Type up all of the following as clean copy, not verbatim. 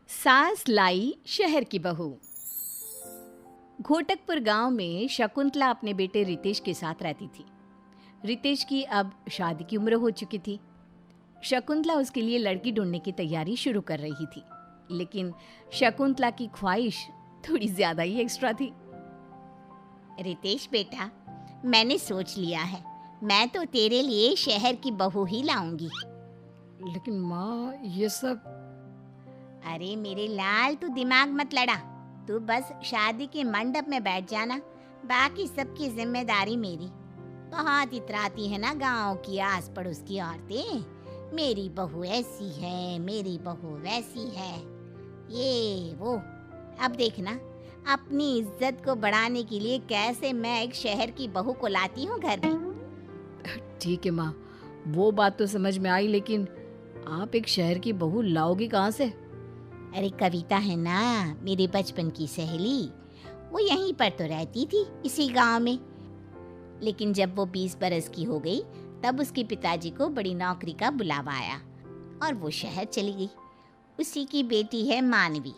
सास लाई शहर की बहू। घोटकपुर गांव में शकुंतला अपने बेटे रितेश के साथ रहती थी। रितेश की अब शादी की उम्र हो चुकी थी। शकुंतला उसके लिए लड़की ढूंढने की तैयारी शुरू कर रही थी, लेकिन शकुंतला की ख्वाहिश थोड़ी ज्यादा ही एक्स्ट्रा थी। रितेश बेटा, मैंने सोच लिया है, मैं तो तेरे लिए शहर की बहू ही लाऊंगी। लेकिन माँ, ये सब। अरे मेरे लाल, तू दिमाग मत लड़ा। तू बस शादी के मंडप में बैठ जाना, बाकी सबकी जिम्मेदारी मेरी। बहुत इतराती है ना गांव की आस पड़ोस की औरतें, मेरी बहू ऐसी है, मेरी बहू वैसी है, ये वो। अब देखना, अपनी इज्जत को बढ़ाने के लिए कैसे मैं एक शहर की बहू को लाती हूँ घर में। ठीक है माँ, वो बात तो समझ में आई, लेकिन आप एक शहर की बहू लाओगी कहाँ से? अरे कविता है ना, मेरे बचपन की सहेली, वो यहीं पर तो रहती थी, इसी गांव में। लेकिन जब वो 20 बरस की हो गई, तब उसके पिताजी को बड़ी नौकरी का बुलावा आया और वो शहर चली गई। उसी की बेटी है मानवी,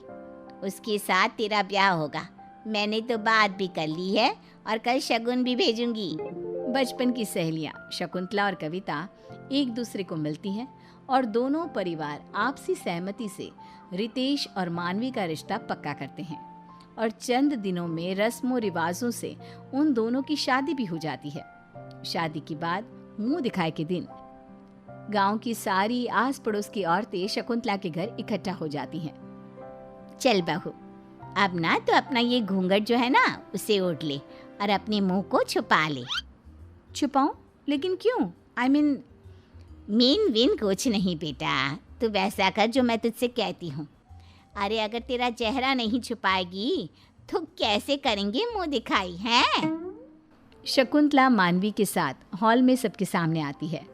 उसके साथ तेरा ब्याह होगा। मैंने तो बात भी कर ली है और कल शगुन भी भेजूंगी। बचपन की सहेलियां शकुंतला और कविता एक दूसरे को मिलती हैं और दोनों परिवार आपसी सहमति से रितेश और मानवी का रिश्ता पक्का करते हैं और चंद दिनों में रस्मों रिवाजों से उन दोनों की शादी भी हो जाती है। शादी के बाद मुंह दिखाए के दिन गांव की सारी आस पड़ोस की औरतें शकुंतला के घर इकट्ठा हो जाती हैं। चल बहू, अब ना तो अपना ये घूंघट जो है ना, उसे ओढ़ ले और अपने मुंह को छुपा ले। छुपाऊं? लेकिन क्यों? मीन विन कुछ नहीं बेटा, तू वैसा कर जो मैं तुझसे कहती हूँ। अरे अगर तेरा चेहरा नहीं छुपाएगी तो कैसे करेंगे मुंह दिखाई है? शकुंतला मानवी के साथ हॉल में सबके सामने आती है।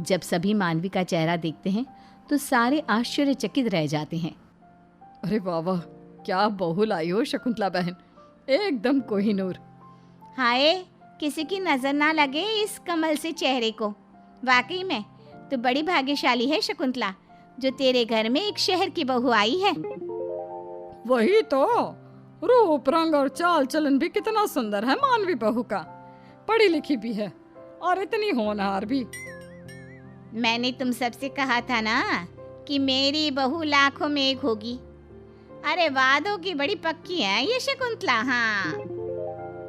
जब सभी मानवी का चेहरा देखते हैं तो सारे आश्चर्यचकित रह जाते हैं। अरे वाह वाह, क्या बहू लाई हो शकुंतला बहन, एकदम कोहिनूर। हाय, किसी की नजर ना लगे इस कमल से चेहरे को। वाकई में तो बड़ी भाग्यशाली है शकुंतला, जो तेरे घर में एक शहर की बहू आई है। वही तो, रूप रंग और चाल चलन भी कितना सुंदर है मानवी बहू का। पढ़ी लिखी भी है और इतनी होनहार भी। मैंने तुम सबसे कहा था ना कि मेरी बहू लाखों में एक होगी। अरे वादों की बड़ी पक्की है ये शकुंतला। हाँ,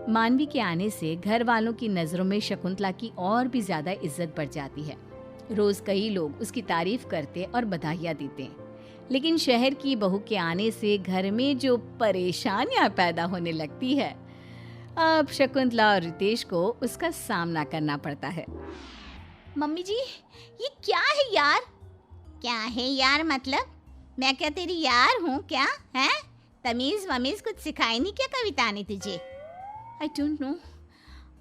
मानवी के आने से घर वालों की नजरों में शकुंतला की और भी ज्यादा इज्जत बढ़ जाती है। रोज कई लोग उसकी तारीफ करते और बधाइयाँ देते हैं, लेकिन शहर की बहू के आने से घर में जो परेशानियां पैदा होने लगती है, अब शकुंतला और रितेश को उसका सामना करना पड़ता है। मम्मी जी, ये क्या है यार? क्या है यार मतलब? मैं क्या तेरी यार हूँ क्या? है तमीज वमीज कुछ सिखाई नहीं क्या कविता ने तुझे? आई डोंट नो,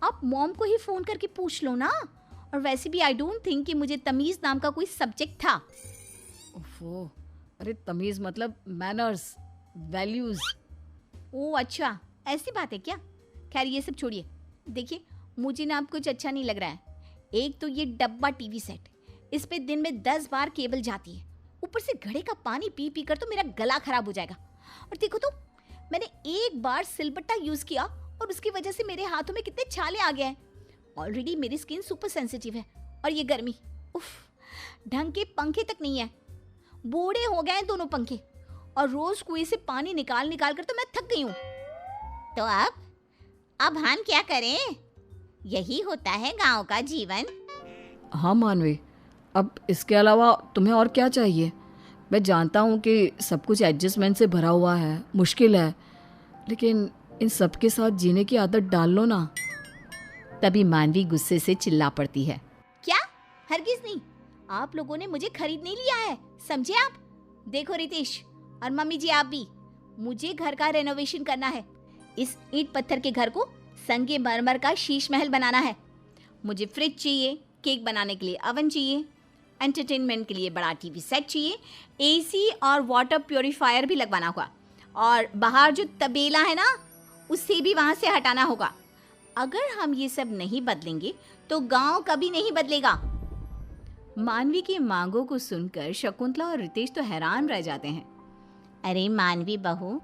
आप मॉम को ही फोन करके पूछ लो ना। और वैसे भी आई डोंट थिंक कि मुझे तमीज नाम का कोई सब्जेक्ट था। ओफो, अरे तमीज मतलब मैनर्स, वैल्यूज। ओह अच्छा, ऐसी बात है क्या? खैर ये सब छोड़िए। देखिए, मुझे ना अब कुछ अच्छा नहीं लग रहा है। एक तो ये डब्बा टीवी सेट, इस पे दिन में 10 बार केबल जाती है, ऊपर से घड़े का पानी पी पी कर तो मेरा गला खराब हो जाएगा। और देखो तो, मैंने एक बार सिलबट्टा यूज किया और उसकी वजह से मेरे हाथों में कितने छाले आ गए हैं। ऑलरेडी मेरी स्किन सुपर सेंसिटिव है और ये गर्मी, उफ, ढंग के पंखे तक नहीं है। बूढ़े हो गए हैं दोनों पंखे और रोज कुएं से पानी निकाल निकाल कर तो मैं थक गई हूँ। तो अब हम क्या करें? यही होता है गांव का जीवन। हाँ मानवी, अब इसके अलावा तुम्हें और क्या चाहिए? मैं जानता हूँ कि सब कुछ एडजस्टमेंट से भरा हुआ है, मुश्किल है, लेकिन इन सब के साथ जीने की आदत डाल लो ना। तभी मानवी गुस्से से चिल्ला पड़ती है। क्या? हरगिज नहीं, आप लोगों ने मुझे खरीद नहीं लिया है, समझे आप? देखो रितेश और मम्मी जी, आप भी, मुझे घर का रेनोवेशन करना है। इस ईंट पत्थर के घर को संगे मरमर का शीश महल बनाना है। मुझे फ्रिज चाहिए, केक बनाने के लिए अवन चाहिए, एंटरटेनमेंट के लिए बड़ा टीवी सेट चाहिए, एसी और वाटर प्योरीफायर भी लगवाना होगा, और बाहर जो तबेला है ना, उसे भी वहां से हटाना होगा। अगर हम ये सब नहीं बदलेंगे तो गांव कभी नहीं बदलेगा। मानवी की मांगों को सुनकर शकुंतला और रितेश तो हैरान रह जाते हैं। अरे मानवी बहू,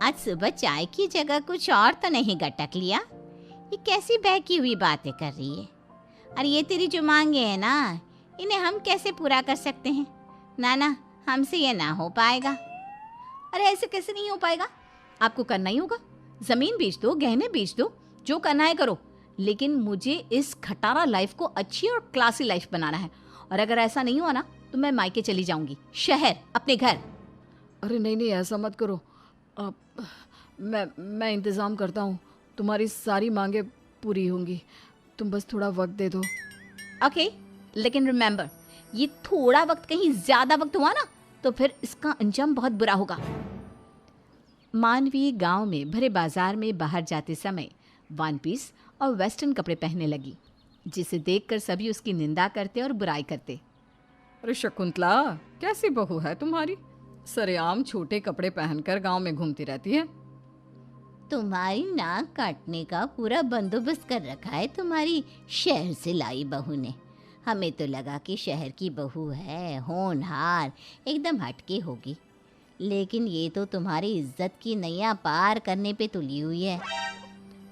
आज सुबह चाय की जगह कुछ और तो नहीं गटक लिया? ये कैसी बहकी हुई बातें कर रही है? अरे ये तेरी जो मांगे हैं ना, इन्हें हम कैसे पूरा कर सकते हैं? ना, हमसे ये ना हो पाएगा। अरे ऐसे कैसे नहीं हो पाएगा? आपको करना ही होगा। जमीन बेच दो, गहने बेच दो, जो करना है करो, लेकिन मुझे इस खटारा लाइफ को अच्छी और क्लासी लाइफ बनाना है। और अगर ऐसा नहीं हुआ ना तो मैं मायके चली जाऊंगी, शहर, अपने घर। अरे नहीं, ऐसा मत करो। अब मैं इंतज़ाम करता हूँ, तुम्हारी सारी मांगे पूरी होंगी, तुम बस थोड़ा वक्त दे दो। ओके, लेकिन रिमेंबर, ये थोड़ा वक्त कहीं ज्यादा वक्त हुआ ना तो फिर इसका अंजाम बहुत बुरा होगा। मानवी गांव में भरे बाजार में बाहर जाते समय वन पीस और वेस्टर्न कपड़े पहनने लगी, जिसे देखकर सभी उसकी निंदा करते और बुराई करते। अरे शकुंतला, कैसी बहू है तुम्हारी? सरेआम छोटे कपड़े पहनकर गांव में घूमती रहती है। तुम्हारी नाक काटने का पूरा बंदोबस्त कर रखा है तुम्हारी शहर से लाई बहू ने। हमें तो लगा कि शहर की बहू है, होनहार, एकदम हटके होगी, लेकिन ये तो तुम्हारी इज्जत की नैया पार करने पे तुली हुई है।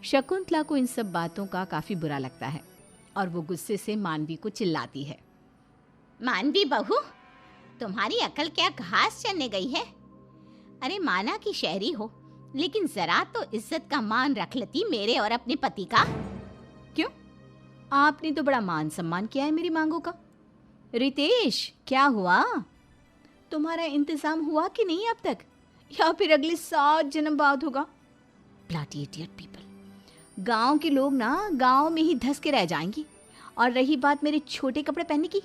शकुंतला को इन सब बातों का काफी बुरा लगता है और वो गुस्से से मानवी को चिल्लाती है। मानवी बहू, तुम्हारी अकल क्या घास चरने गई है? अरे माना कि शहरी हो, लेकिन जरा तो इज्जत का मान रख लेती मेरे और अपने पति का। क्यों? आपने तो बड़ा मान सम्मान किया है मेरी मांगों का। रितेश, क्या हुआ? तुम्हारा इंतजाम हुआ कि नहीं अब तक, या फिर अगले 7 जन्म बाद होगा? Bloody idiot people. गांव के लोग ना गांव में ही धस के रह जाएंगे। और रही बात मेरे छोटे कपड़े पहनने की,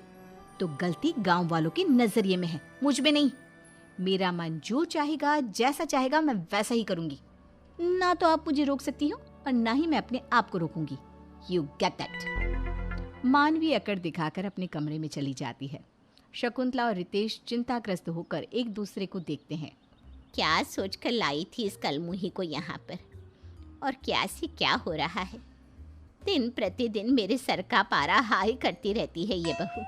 तो गलती गांव वालों के नजरिए में है, मुझ में नहीं। मेरा मन जो चाहेगा, जैसा चाहेगा, मैं वैसा ही करूंगी। ना तो आप मुझे रोक सकती हो और ना ही मैं अपने आप को रोकूंगी। You get that. मानवी अकड़ दिखाकर अपने कमरे में चली जाती है। शकुंतला और रितेश चिंताग्रस्त होकर एक दूसरे को देखते हैं। क्या सोचकर लाई थी इस कलमुही को यहाँ पर, और क्या से क्या हो रहा है? दिन प्रतिदिन मेरे सर का पारा हाई करती रहती है ये बहू।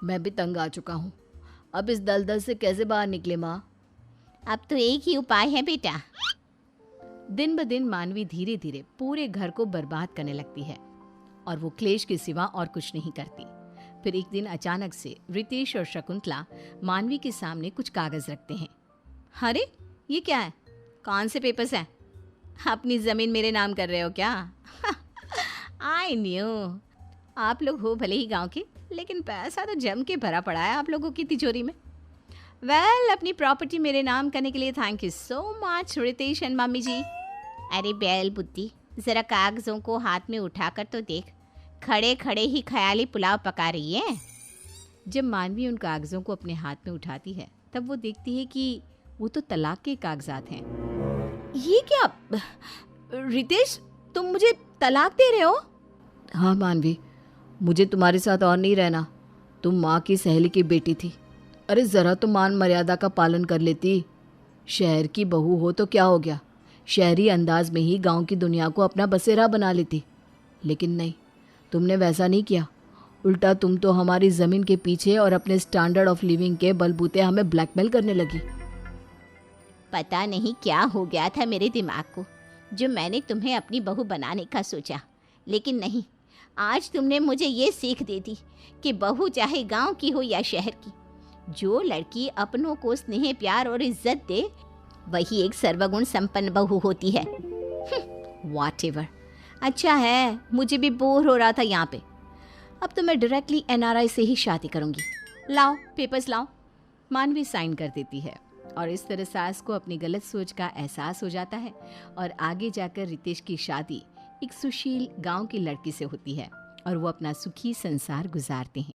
मैं भी तंग आ चुका हूँ, अब इस दलदल से कैसे बाहर निकले माँ? अब तो एक ही उपाय है बेटा। दिन ब दिन मानवी धीरे धीरे पूरे घर को बर्बाद करने लगती है और वो क्लेश के सिवा और कुछ नहीं करती। फिर एक दिन अचानक से रितेश और शकुंतला मानवी के सामने कुछ कागज रखते हैं। अरे ये क्या है? कौन से पेपर्स हैं? अपनी जमीन मेरे नाम कर रहे हो क्या? I knew. आप लोग हो भले ही गांव के, लेकिन पैसा तो जम के भरा पड़ा है आप लोगों की तिजोरी में। वेल, अपनी प्रॉपर्टी मेरे नाम करने के लिए thank you so much Ritesh and mummy ji. अरे बैल बुद्धि, जरा कागजों को हाथ में उठाकर तो देख, खड़े खड़े ही ख्याली पुलाव पका रही है। जब मानवी उन कागजों को अपने हाथ में उठाती है तब वो देखती है कि वो तो तलाक के कागजात हैं। ये क्या रितेश, तुम मुझे तलाक दे रहे हो? हाँ मानवी, मुझे तुम्हारे साथ और नहीं रहना। तुम माँ की सहेली की बेटी थी, अरे ज़रा तो मान मर्यादा का पालन कर लेती। शहर की बहू हो तो क्या हो गया, शहरी अंदाज में ही गांव की दुनिया को अपना बसेरा बना लेती। लेकिन नहीं, तुमने वैसा नहीं किया। उल्टा तुम तो हमारी ज़मीन के पीछे और अपने स्टैंडर्ड ऑफ लिविंग के बलबूते हमें ब्लैकमेल करने लगी। पता नहीं क्या हो गया था मेरे दिमाग को, जो मैंने तुम्हें अपनी बहू बनाने का सोचा। लेकिन नहीं, आज तुमने मुझे ये सीख दे दी कि बहू चाहे गांव की हो या शहर की, जो लड़की अपनों को स्नेह, प्यार और इज्जत दे, वही एक सर्वगुण संपन्न बहू होती है। व्हाटएवर। अच्छा है, मुझे भी बोर हो रहा था यहाँ पे। अब तो मैं डायरेक्टली एनआरआई से ही शादी करूँगी। लाओ पेपर्स लाओ। मानवी साइन कर देती है और इस तरह सास को अपनी गलत सोच का एहसास हो जाता है और आगे जाकर रितेश की शादी एक सुशील गांव की लड़की से होती है और वो अपना सुखी संसार गुजारते हैं।